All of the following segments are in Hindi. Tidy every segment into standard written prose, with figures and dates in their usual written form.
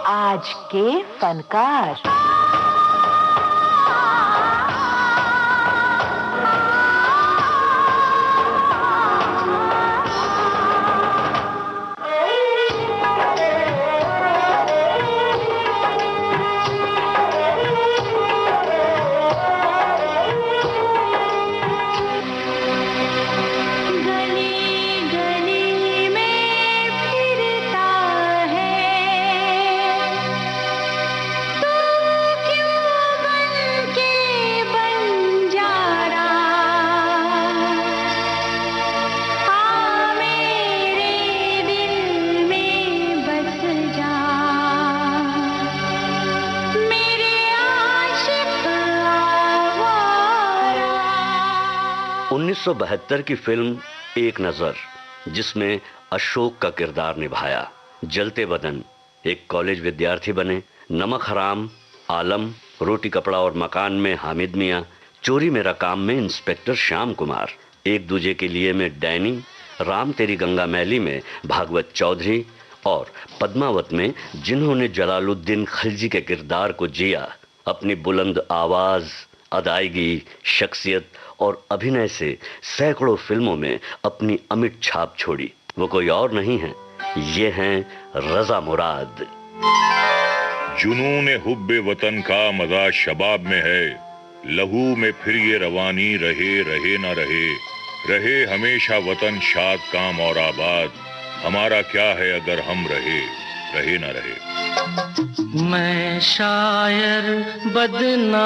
आज के फनकार। उन्नीस 1972 की फिल्म एक नजर, जिसमें अशोक का किरदार निभाया। जलते बदन, एक कॉलेज विद्यार्थी बने। नमक हराम, आलम, रोटी कपड़ा और मकान में हामिद मियां, चोरी मेरा काम में इंस्पेक्टर श्याम कुमार, एक दूजे के लिए में डैनी, राम तेरी गंगा मैली में भागवत चौधरी और पद्मावत में जिन्होंने जलालुद्दीन खिलजी के किरदार को जिया, अपनी बुलंद आवाज, अदायगी, शख्सियत और अभिनय से सैकड़ों फिल्मों में अपनी अमिट छाप छोड़ी। वो कोई और नहीं है, ये हैं रजा मुराद। जुनून हुब्बे वतन का मजा शबाब में है, लहू में फिर ये रवानी रहे रहे न रहे, रहे हमेशा वतन शाद काम और आबाद, हमारा क्या है अगर हम रहे रहे न रहे। मैं शायर बदनाम।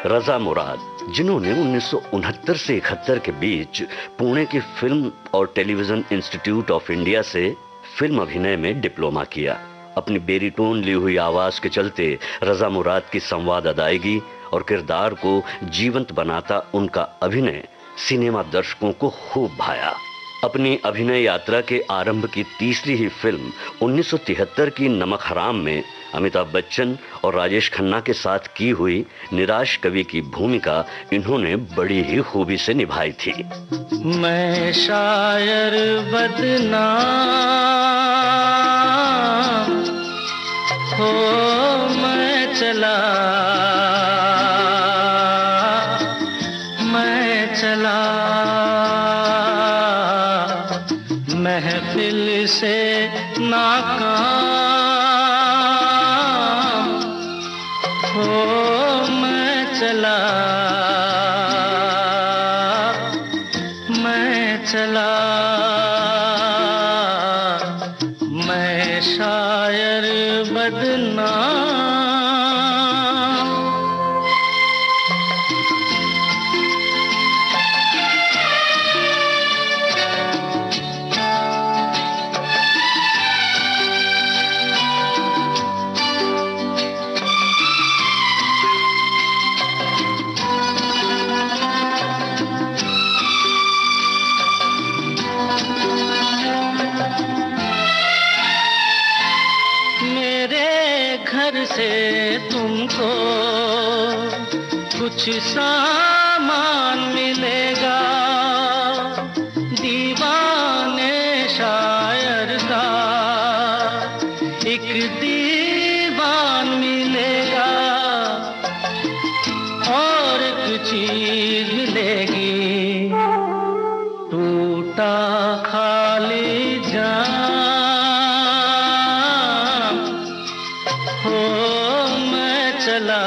रजा मुराद, जिन्होंने 1969 से 71 के बीच पुणे की फिल्म और टेलीविजन इंस्टीट्यूट ऑफ इंडिया से फिल्म अभिनय में डिप्लोमा किया। अपनी बेरीटोन ली हुई आवाज के चलते रजा मुराद की संवाद अदायगी और किरदार को जीवंत बनाता उनका अभिनय सिनेमा दर्शकों को खूब भाया। अपनी अभिनय यात्रा के आरंभ की तीसरी ही फिल्म 1973 की नमक हराम में अमिताभ बच्चन और राजेश खन्ना के साथ की हुई निराश कवि की भूमिका इन्होंने बड़ी ही खूबी से निभाई थी। मैं शायर बदनाम हो, मैं चला महफिल से नाकाम हो, मैं चला मैं शायर बदनाम। घर से तुमको कुछ सामान मिलेगा, दीवाने शायर का एक दीवान मिलेगा, और एक चीज मिलेगी, टूटा खाली जान हो, मैं चला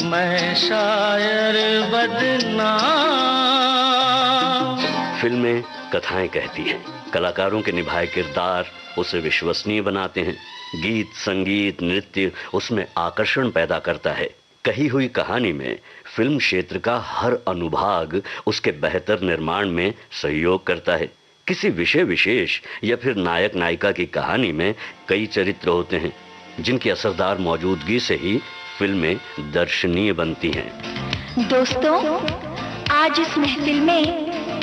मैं शायर बदनाम। फिल्में कथाएं कहती हैं, कलाकारों के निभाए किरदार उसे विश्वसनीय बनाते हैं, गीत, संगीत, नृत्य उसमें आकर्षण पैदा करता है। कही हुई कहानी में फिल्म क्षेत्र का हर अनुभाग उसके बेहतर निर्माण में सहयोग करता है। किसी विषय विशेष या फिर नायक नायिका की कहानी में कई चरित्र होते हैं, जिनकी असरदार मौजूदगी से ही फिल्में दर्शनीय बनती हैं। दोस्तों, आज इस महफिल में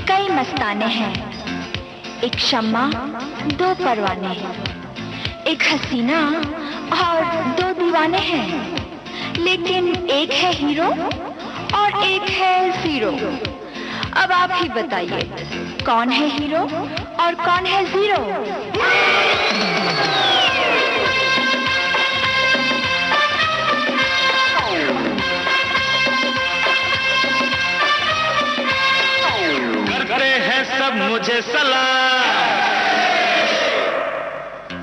कई मस्ताने हैं। एक शम्मा, दो परवाने, एक हसीना और दो दीवाने हैं। लेकिन एक है हीरो और एक है जीरो। अब आप ही बताइए, कौन है हीरो और कौन है जीरो? करते हैं सब मुझे सलाम,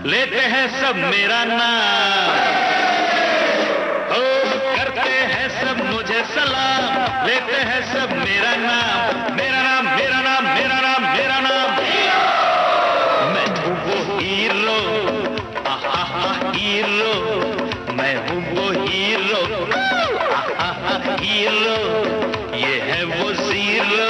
लेते हैं सब मेरा नाम। ओ करते हैं सब मुझे सलाम, लेते हैं सब मेरा नाम। मेरा नाम, मेरा नाम, मेरा नाम, मेरा नाम। मैं हूँ वो हीरो, हीरो। मैं हूँ वो हीरो, हीरो। ये है वो जीरो।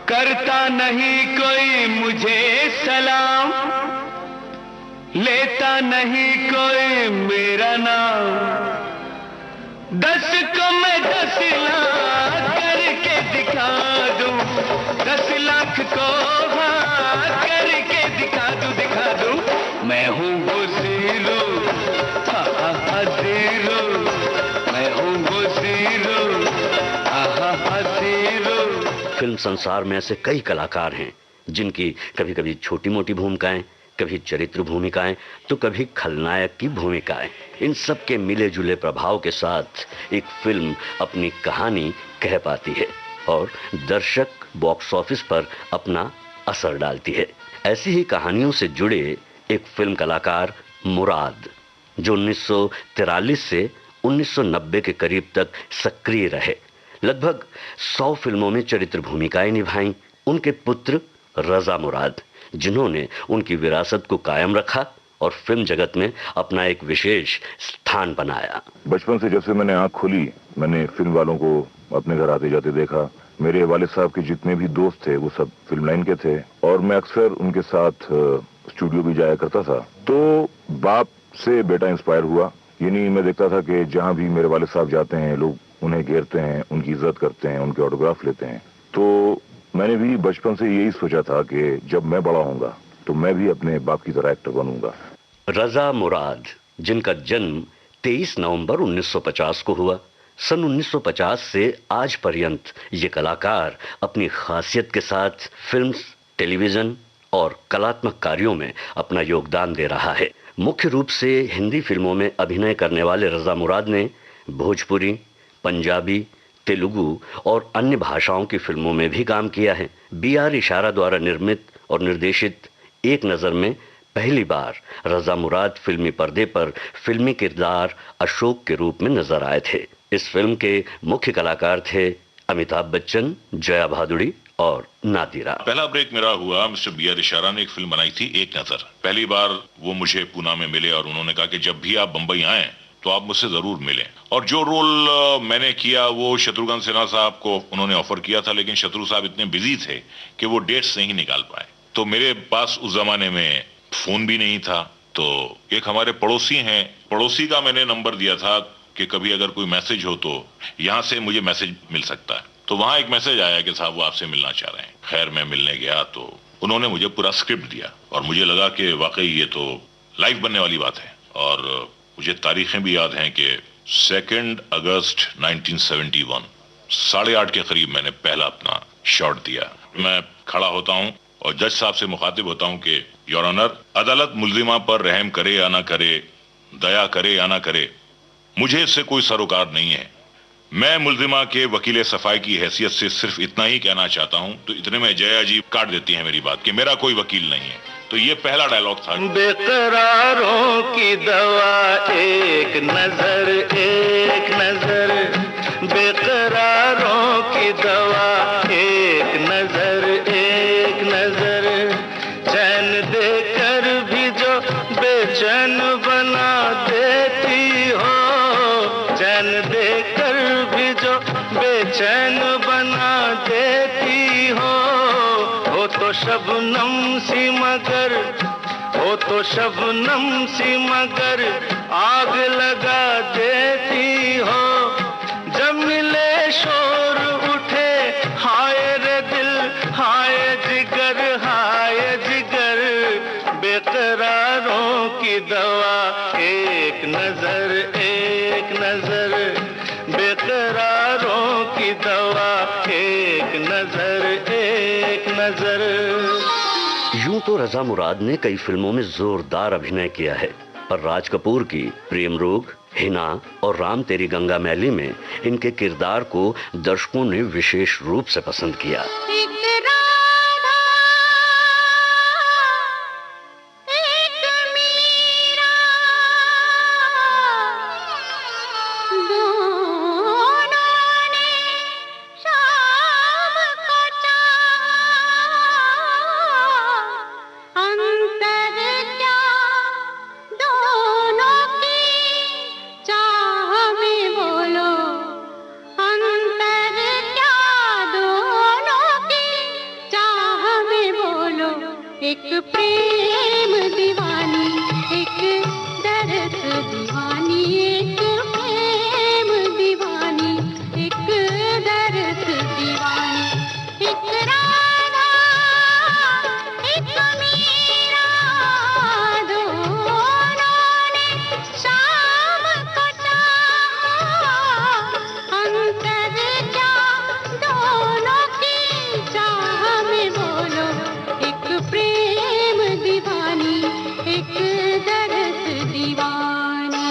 करता नहीं कोई मुझे सलाम, लेता नहीं कोई मेरा नाम। 10 को मैं 10 लाख करके दिखा दूं, 10 लाख को हाँ करके दिखा दूं। मैं हूँ वो जीरो, जीरो। मैं हूँ वो जीरो, जीरो। फिल्म संसार में ऐसे कई कलाकार हैं जिनकी कभी कभी छोटी मोटी भूमिकाएं, कभी चरित्र भूमिकाएं, तो कभी खलनायक की भूमिकाएं। इन सब के मिले जुले प्रभाव के साथ एक फिल्म अपनी कहानी कह पाती है और दर्शक बॉक्स ऑफिस पर अपना असर डालती है। ऐसी ही कहानियों से जुड़े एक फिल्म कलाकार मुराद, जो 1943 से 1990 के करीब तक सक्रिय रहे। लगभग 100 फिल्मों में चरित्र भूमिकाएं निभाईं। उनके पुत्र रजा मुराद, जिन्होंने उनकी विरासत को कायम रखा और फिल्म जगत में अपना एक विशेष स्थान बनाया। बचपन से जब से मैंने आंख खोली, मैंने फिल्म वालों को अपने घर आते जाते देखा। मेरे वालिद साहब के जितने भी दोस्त थे वो सब फिल्म लाइन के थे और मैं अक्सर उनके साथ स्टूडियो भी जाया करता था। तो बाप से बेटा इंस्पायर हुआ। यानी मैं देखता था कि जहाँ भी मेरे वालिद साहब जाते हैं, लोग उन्हें घेरते हैं, उनकी इज्जत करते हैं, उनके ऑटोग्राफ लेते हैं। तो मैंने भी बचपन से यही सोचा था कि जब मैं बड़ा होऊंगा तो मैं भी अपने बाप की तरह एक्टर बनूंगा। रजा मुराद, जिनका जन्म 23 नवंबर 1950 को हुआ, सन 1950 से आज पर्यंत ये कलाकार अपनी खासियत के साथ फिल्म, टेलीविजन और कलात्मक कार्यों में अपना योगदान दे रहा है। मुख्य रूप से हिंदी फिल्मों में अभिनय करने वाले रजा मुराद ने भोजपुरी, पंजाबी, तेलुगु और अन्य भाषाओं की फिल्मों में भी काम किया है। BR इशारा द्वारा निर्मित और निर्देशित एक नज़र में पहली बार रजा मुराद फिल्मी पर्दे पर फिल्मी किरदार अशोक के रूप में नजर आए थे। इस फिल्म के मुख्य कलाकार थे अमिताभ बच्चन, जया भादुड़ी और नादिरा। पहला ब्रेक मेरा हुआ, मिस्टर BR इशारा ने एक फिल्म बनाई थी एक नजर। पहली बार वो मुझे पूना में मिले और उन्होंने कहा कि जब भी आप बंबई आए तो आप मुझसे जरूर मिलें। और जो रोल मैंने किया वो शत्रुघ्न सिन्हा साहब को उन्होंने ऑफर किया था, लेकिन शत्रु साहब इतने बिजी थे कि वो डेट्स नहीं निकाल पाए। तो मेरे पास उस जमाने में फोन भी नहीं था। तो एक हमारे पड़ोसी हैं, पड़ोसी का मैंने नंबर दिया था कि कभी अगर कोई मैसेज हो तो यहाँ से मुझे मैसेज मिल सकता है। तो वहां एक मैसेज आया कि साहब वो आपसे मिलना चाह रहे हैं। खैर मैं मिलने गया तो उन्होंने मुझे पूरा स्क्रिप्ट दिया और मुझे लगा कि वाकई ये तो लाइव बनने वाली बात है। और मुझे तारीखें भी याद हैं कि 2 अगस्त 1971 8:30 के करीब मैंने पहला अपना शॉट दिया। मैं खड़ा होता हूं और जज साहब से मुखातिब होता हूं कि योर ऑनर, अदालत मुल्जिमा पर रहम करे या ना करे, दया करे या ना करे, मुझे इससे कोई सरोकार नहीं है। मैं मुल्जिमा के वकील सफाई की हैसियत से सिर्फ इतना ही कहना चाहता हूं। तो इतने में जया जी काट देती हैं मेरी बात कि मेरा कोई वकील नहीं है। तो ये पहला डायलॉग था। बेकरारों की दवा एक नजर, एक नजर। बेकरारों की दवा एक नजर, एक नजर। चैन देकर भी जो बेचैन बना देती हो, चैन देकर भी जो बेचैन बना देती हो तो शबनम सी मगर, हो तो शबनम सी मगर आग लगा देती हो। शोर उठे, हाय रे दिल, हाय जिगर, हाय जिगर, बेकरारों की दवा एक नजर, एक नजर, बेकरारों की दवा एक नजर, एक नजर। यूं तो रजा मुराद ने कई फिल्मों में जोरदार अभिनय किया है, पर राज कपूर की प्रेम रोग, हिना और राम तेरी गंगा मैली में इनके किरदार को दर्शकों ने विशेष रूप से पसंद किया। एक प्रेम दीवानी, एक दर्द दीवानी, एक प्रेम दीवानी, एक दर्द दीवानी, एक राधा, एक मीरा, दोनों ने शाम को चाहा, अंतर क्या दोनों की चाह में बोलो, एक प्रेम दीवानी, एक दर्द दीवानी।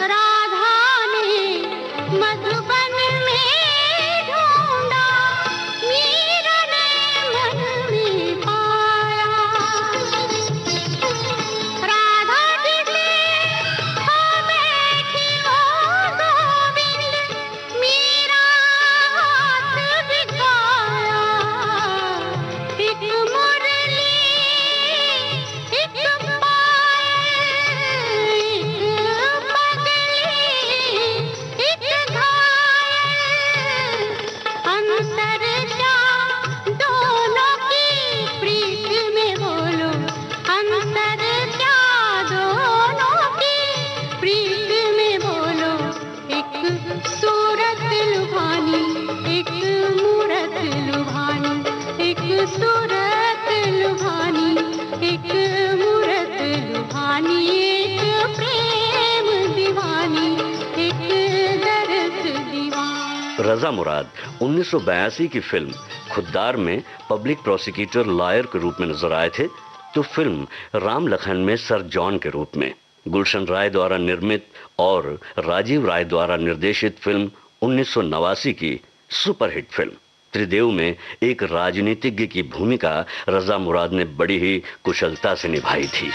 राधा ने मधुबन में ढूंढा, मीरा ने मन में पाया, राधा जी से हो बैठी वो गोविंद, मीरा हाथ बिकाया, एक मुरली, एक पायल, एक पगली, एक घायल, अंतर क्या दोनों की प्रीत में बोलो, अंतर क्या दोनों की प्रीत में बोलो, एक सूरत लुभानी, एक मूरत लुभानी, एक सूरत लुभानी, एक मूरत लुभानी, एक प्रेम दीवानी, एक दर्द दीवानी। रजा मुराद 1982 की फिल्म खुद्दार में पब्लिक प्रोसिक्यूटर लॉयर के रूप में नजर आए थे, तो फिल्म राम लखन में सर जॉन के रूप में। गुलशन राय द्वारा निर्मित और राजीव राय द्वारा निर्देशित फिल्म 1989 की सुपरहिट फिल्म त्रिदेव में एक राजनीतिज्ञ की भूमिका रजा मुराद ने बड़ी ही कुशलता से निभाई थी।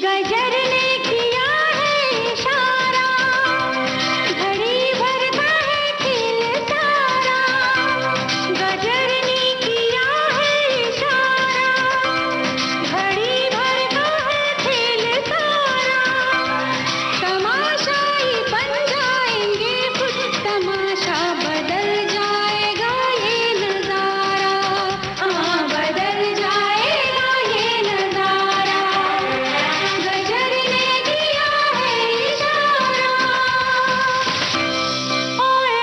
गजर ने किया है इशारा, घड़ी भर का है खेल सारा, गजर ने किया है इशारा, घड़ी भर का है खेल सारा, तमाशाई बन जाएंगे खुद, तमाशा बदल जाएगा ये नजारा, हाँ बदल जाएगा ये नजारा, गजर ने किया है इशारा, ओए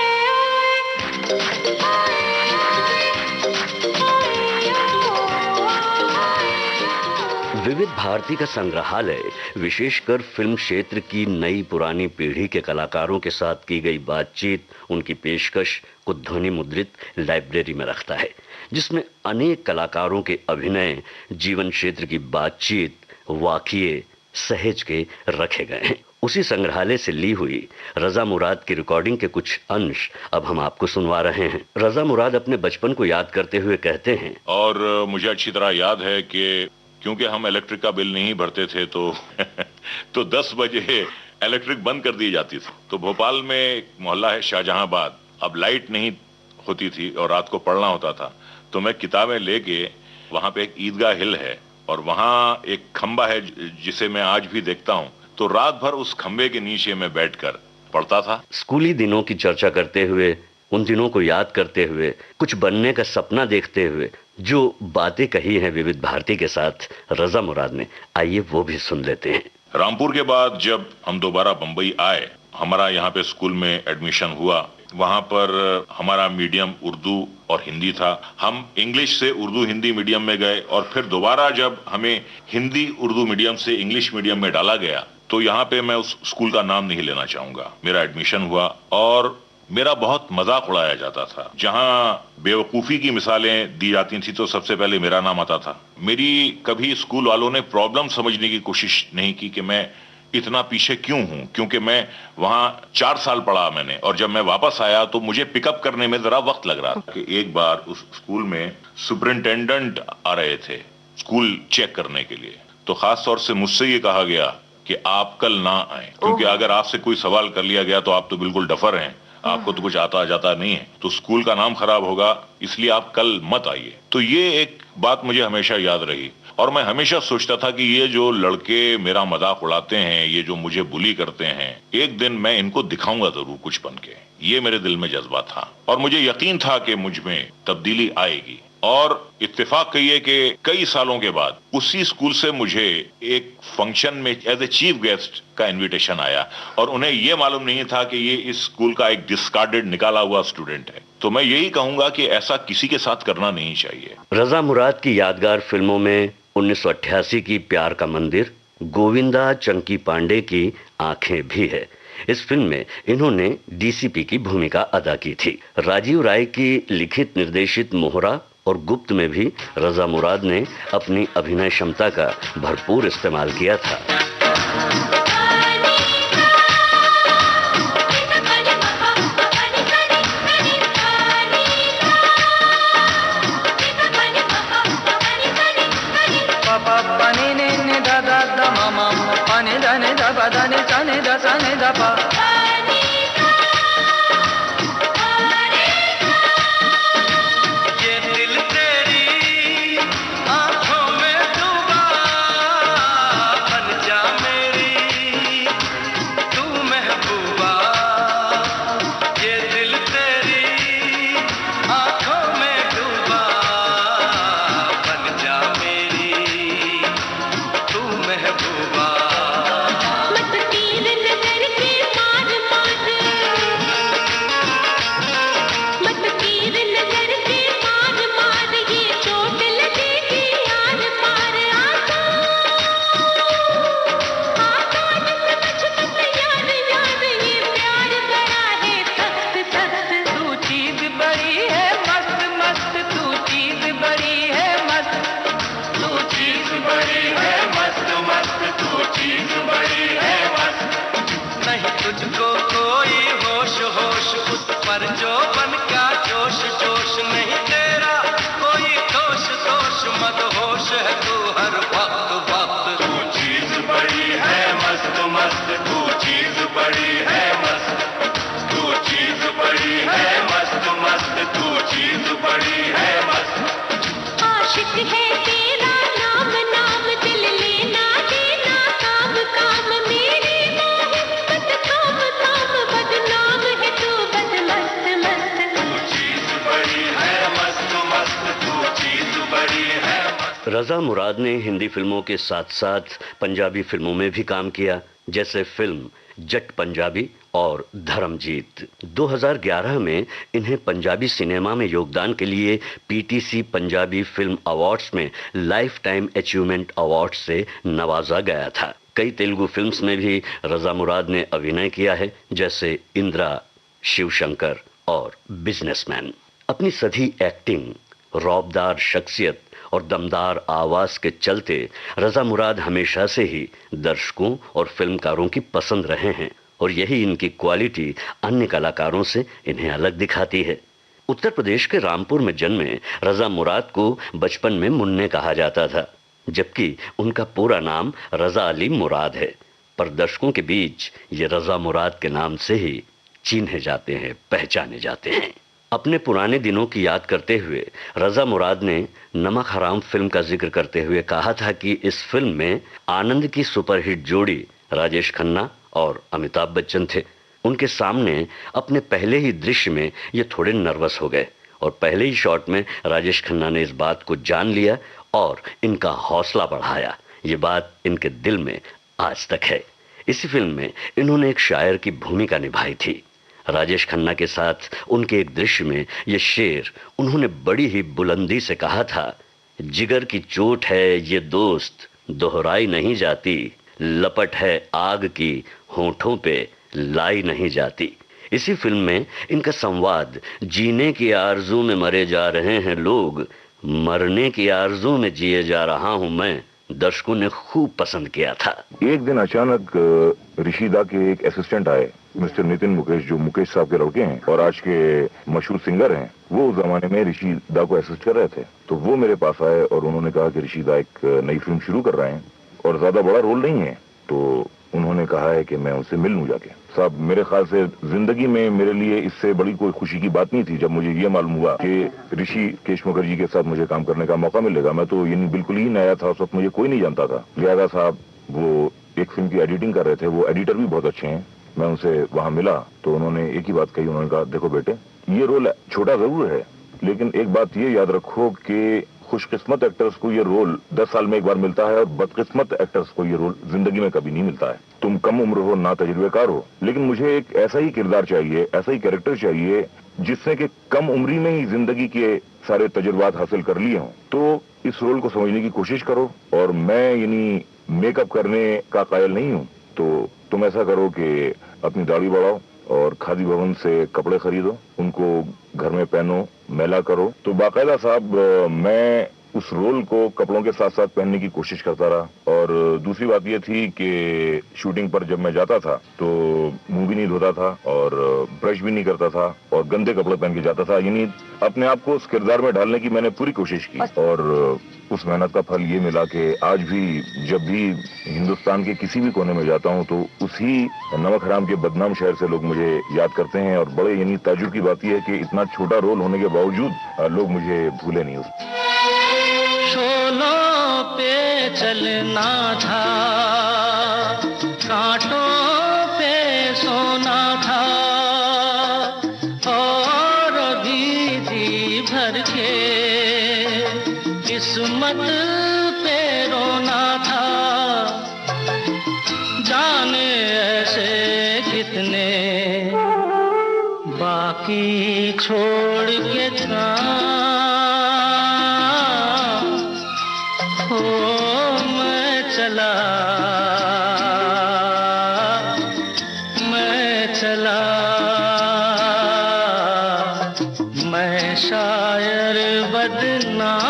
विविध भारती का संग्रहालय विशेषकर फिल्म क्षेत्र की नई पुरानी पीढ़ी के कलाकारों के साथ की गई बातचीत, उनकी पेशकश को ध्वनि मुद्रित लाइब्रेरी में रखता है, जिसमें अनेक कलाकारों के अभिनय, जीवन क्षेत्र की बातचीत, वाकये सहेज के रखे गए हैं। उसी संग्रहालय से ली हुई रजा मुराद की रिकॉर्डिंग के कुछ अंश अब हम आपको सुनवा रहे हैं। रजा मुराद अपने बचपन को याद करते हुए कहते हैं, और मुझे अच्छी तरह याद है कि क्योंकि हम इलेक्ट्रिक का बिल नहीं भरते थे तो 10 बजे इलेक्ट्रिक बंद कर दी जाती थी। तो भोपाल में एक मोहल्ला है शाहजहांबाद, अब लाइट नहीं होती थी और रात को पढ़ना होता था, तो मैं किताबें लेके, वहां पे एक ईदगाह हिल है और वहाँ एक खंबा है जिसे मैं आज भी देखता हूँ, तो रात भर उस खंबे के नीचे मैं बैठकर पढ़ता था। स्कूली दिनों की चर्चा करते हुए, उन दिनों को याद करते हुए, कुछ बनने का सपना देखते हुए जो बातें कही हैं विविध भारती के साथ रजा मुराद ने, आइए वो भी सुन लेते हैं। रामपुर के बाद जब हम दोबारा बंबई आए, हमारा यहाँ पे स्कूल में एडमिशन हुआ। वहाँ पर हमारा मीडियम उर्दू और हिंदी था। हम इंग्लिश से उर्दू हिंदी मीडियम में गए और फिर दोबारा जब हमें हिंदी उर्दू मीडियम से इंग्लिश मीडियम में डाला गया, तो यहाँ पे मैं उस स्कूल का नाम नहीं लेना चाहूंगा। मेरा एडमिशन हुआ और मेरा बहुत मजाक उड़ाया जाता था। जहां बेवकूफी की मिसालें दी जाती थी तो सबसे पहले मेरा नाम आता था। मेरी कभी स्कूल वालों ने प्रॉब्लम समझने की कोशिश नहीं की कि मैं इतना पीछे क्यों हूं, क्योंकि मैं वहां 4 साल पढ़ा मैंने, और जब मैं वापस आया तो मुझे पिकअप करने में जरा वक्त लग रहा था। कि एक बार उस स्कूल में सुपरिंटेंडेंट आ रहे थे स्कूल चेक करने के लिए, तो खास तौर से मुझसे ये कहा गया कि आप कल ना आए, क्योंकि अगर आपसे कोई सवाल कर लिया गया तो आप तो बिल्कुल डफर हैं, आपको तो कुछ आता जाता नहीं है, तो स्कूल का नाम खराब होगा, इसलिए आप कल मत आइए। तो ये एक बात मुझे हमेशा याद रही और मैं हमेशा सोचता था कि ये जो लड़के मेरा मजाक उड़ाते हैं, ये जो मुझे बुली करते हैं, एक दिन मैं इनको दिखाऊंगा जरूर कुछ बन के। ये मेरे दिल में जज्बा था और मुझे यकीन था कि मुझ में तब्दीली आएगी। और इत्तेफाक कहिए कि कई सालों के बाद उसी स्कूल से मुझे एक फंक्शन में एज ए चीफ गेस्ट का इनविटेशन आया और उन्हें यह मालूम नहीं था कि ये इस स्कूल का एक डिस्कार्डेड निकाला हुआ स्टूडेंट है। तो मैं यही कहूंगा कि ऐसा किसी के साथ करना नहीं चाहिए। रजा मुराद की यादगार फिल्मों में 1988 की प्यार का मंदिर, गोविंदा चंकी पांडे की आंखें भी है। इस फिल्म में इन्होंने डीसीपी की भूमिका अदा की थी। राजीव राय की लिखित निर्देशित मोहरा और गुप्त में भी रजा मुराद ने अपनी अभिनय क्षमता का भरपूर इस्तेमाल किया था। रजा मुराद ने हिंदी फिल्मों के साथ साथ पंजाबी फिल्मों में भी काम किया, जैसे फिल्म जट पंजाबी और धर्मजीत। 2011 में इन्हें पंजाबी सिनेमा में योगदान के लिए पीटीसी पंजाबी फिल्म अवार्ड्स में लाइफ टाइम अचीवमेंट अवार्ड से नवाजा गया था। कई तेलुगु फिल्म्स में भी रजा मुराद ने अभिनय किया है, जैसे इंदिरा, शिवशंकर और बिजनेसमैन। अपनी सधी एक्टिंग, रौबदार शख्सियत और दमदार आवाज के चलते रजा मुराद हमेशा से ही दर्शकों और फिल्मकारों की पसंद रहे हैं और यही इनकी क्वालिटी अन्य कलाकारों से इन्हें अलग दिखाती है। उत्तर प्रदेश के रामपुर में जन्मे रजा मुराद को बचपन में मुन्ने कहा जाता था, जबकि उनका पूरा नाम रजा अली मुराद है। पर दर्शकों के बीच ये रजा मुराद के नाम से ही चिन्हे जाते हैं, पहचाने जाते हैं। अपने पुराने दिनों की याद करते हुए रजा मुराद ने नमक हराम फिल्म का जिक्र करते हुए कहा था कि इस फिल्म में आनंद की सुपरहिट जोड़ी राजेश खन्ना और अमिताभ बच्चन थे। उनके सामने अपने पहले ही दृश्य में ये थोड़े नर्वस हो गए और पहले ही शॉट में राजेश खन्ना ने इस बात को जान लिया और इनका हौसला बढ़ाया। ये बात इनके दिल में आज तक है। इसी फिल्म में इन्होंने एक शायर की भूमिका निभाई थी। राजेश खन्ना के साथ उनके एक दृश्य में ये शेर उन्होंने बड़ी ही बुलंदी से कहा था, जिगर की चोट है ये दोस्त दोहराई नहीं जाती, लपट है आग की होठों पे लाई नहीं जाती। इसी फिल्म में इनका संवाद, जीने की आरजू में मरे जा रहे हैं लोग, मरने की आरजू में जिए जा रहा हूं मैं, दर्शकों ने खूब पसंद किया था। एक दिन अचानक ऋषिदा के एक असिस्टेंट आए, मिस्टर नितिन मुकेश, जो मुकेश साहब के लड़के हैं और आज के मशहूर सिंगर हैं। वो उस जमाने में ऋषिदा को असिस्ट कर रहे थे। तो वो मेरे पास आए और उन्होंने कहा कि ऋषिदा एक नई फिल्म शुरू कर रहे हैं और ज्यादा बड़ा रोल नहीं है, तो उन्होंने कहा है कि मैं उनसे मिल लूं जाके। साहब, मेरे ख्याल से जिंदगी में मेरे लिए इससे बड़ी कोई खुशी की बात नहीं थी जब मुझे ये मालूम हुआ कि ऋषिकेश मुखर्जी के साथ मुझे काम करने का मौका मिलेगा। मैं तो यानी बिल्कुल ही नया था, उस वक्त मुझे कोई नहीं जानता था। लिहाजा साहब वो एक फिल्म की एडिटिंग कर रहे थे, वो एडिटर भी बहुत अच्छे हैं। मैं उनसे वहां मिला तो उन्होंने एक ही बात कही। उन्होंने कहा, देखो बेटे, ये रोल छोटा जरूर है, लेकिन एक बात ये याद रखो कि खुशकिस्मत एक्टर्स को ये रोल 10 साल में एक बार मिलता है और बदकिस्मत एक्टर्स को ये रोल जिंदगी में कभी नहीं मिलता है। तुम कम उम्र हो, ना तजुर्बेकार हो, लेकिन मुझे एक ऐसा ही किरदार चाहिए, ऐसा ही कैरेक्टर चाहिए जिसने कि कम उम्री में ही जिंदगी के सारे तजुर्बात हासिल कर लिए हों। तो इस रोल को समझने की कोशिश करो। और मैं यानी मेकअप करने का कायल नहीं हूँ, तो तुम ऐसा करो कि अपनी दाढ़ी बढ़ाओ और खादी भवन से कपड़े खरीदो, उनको घर में पहनो, मेला करो। तो बाकायदा साहब मैं उस रोल को कपड़ों के साथ साथ पहनने की कोशिश करता रहा। और दूसरी बात यह थी कि शूटिंग पर जब मैं जाता था तो मुंह भी नहीं धोता था और ब्रश भी नहीं करता था और गंदे कपड़े पहन के जाता था। यानी अपने आप को उस किरदार में ढालने की मैंने पूरी कोशिश की और उस मेहनत का फल ये मिला कि आज भी जब भी हिंदुस्तान के किसी भी कोने में जाता हूँ तो उसी नमक हराम के बदनाम शहर से लोग मुझे याद करते हैं। और बड़े यानी ताज्जुब की बात यह है कि इतना छोटा रोल होने के बावजूद लोग मुझे भूले नहीं। शोलों पे चलना था, कांटों पे सोना था और अभी जी भर के किस्मत पे रोना था। जाने ऐसे कितने बाकी छोड़ के था, मैं चला, मैं शायर बदनाम।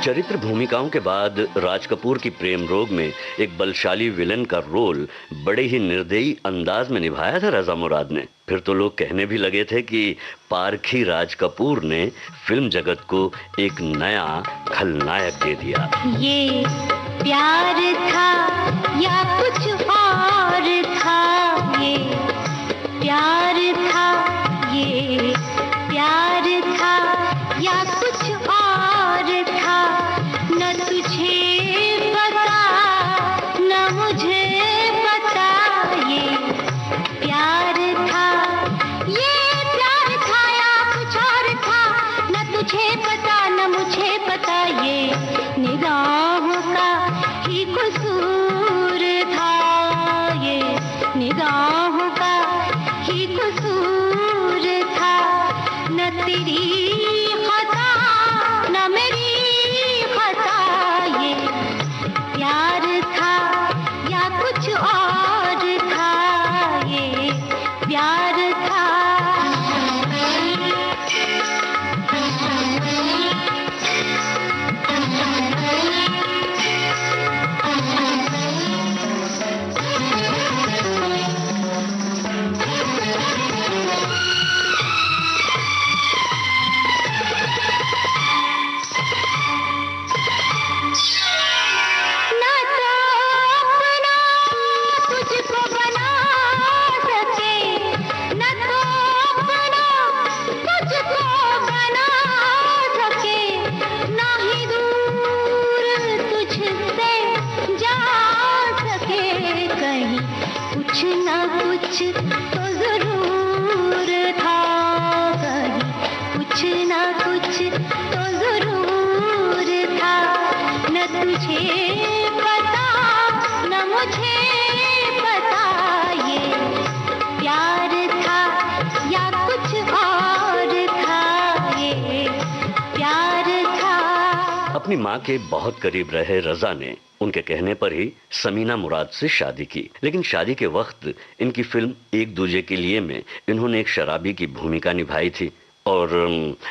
चरित्र भूमिकाओं के बाद राज कपूर की प्रेम रोग में एक बलशाली विलन का रोल बड़े ही निर्दयी अंदाज में निभाया था रजा मुराद ने। फिर तो लोग कहने भी लगे थे कि पारखी राज कपूर ने फिल्म जगत को एक नया खलनायक दे दिया। ये प्यार था या कुछ और था, ये प्यार था, ये प्यार था या कुछ और था, न तुझे पता न मुझे पता। ये प्यार था, ये प्यार था या कुछ और था, न तुझे पता न मुझे पता। ये निगाहों का ही कसूर था। कहीं कुछ ना कुछ तो जरूर था, कहीं कुछ ना कुछ तो जरूर था। न तुझे पता न मुझे पता ये प्यार था या कुछ और था, ये प्यार था। अपनी माँ के बहुत करीब रहे रजा ने उनके कहने पर ही समीना मुराद से शादी की, लेकिन शादी के वक्त इनकी फिल्म एक दूजे के लिए में इन्होंने एक शराबी की भूमिका निभाई थी और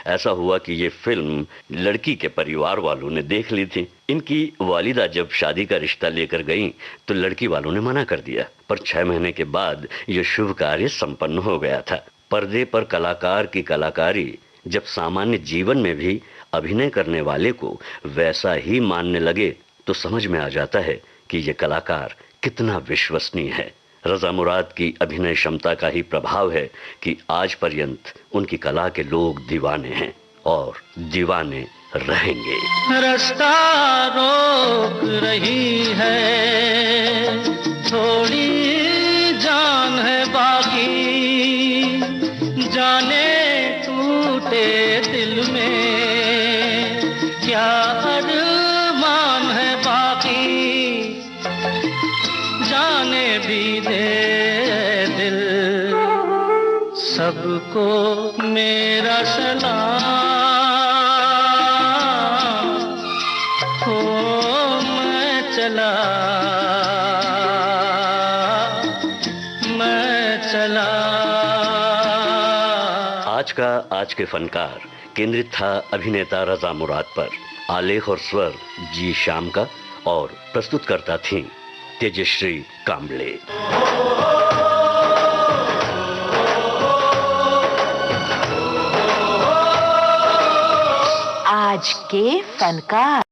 ऐसा हुआ कि ये फिल्म लड़की के परिवार वालों ने देख ली थी। इनकी वालिदा जब शादी का रिश्ता लेकर गईं तो लड़की वालों ने मना कर दिया, पर 6 महीने के बाद ये शुभ कार्य संपन्न हो गया था। पर्दे पर कलाकार की कलाकारी जब सामान्य जीवन में भी अभिनय करने वाले को वैसा ही मानने लगे तो समझ में आ जाता है कि ये कलाकार कितना विश्वसनीय है। रजा मुराद की अभिनय क्षमता का ही प्रभाव है कि आज पर्यंत उनकी कला के लोग दीवाने हैं और दीवाने रहेंगे। रास्ता रोक रही है, थोड़ी जान है बाकी, जाने टूटे दिल में क्या अरमान है बाकी, जाने भी दे दिल सबको मेरा सलाम। हो मैं चला आज के फनकार केंद्रित था अभिनेता रजा मुराद पर। आलेख और स्वर जी श्याम का और प्रस्तुतकर्ता थीं तेजश्री कांबले। आज के फनकार।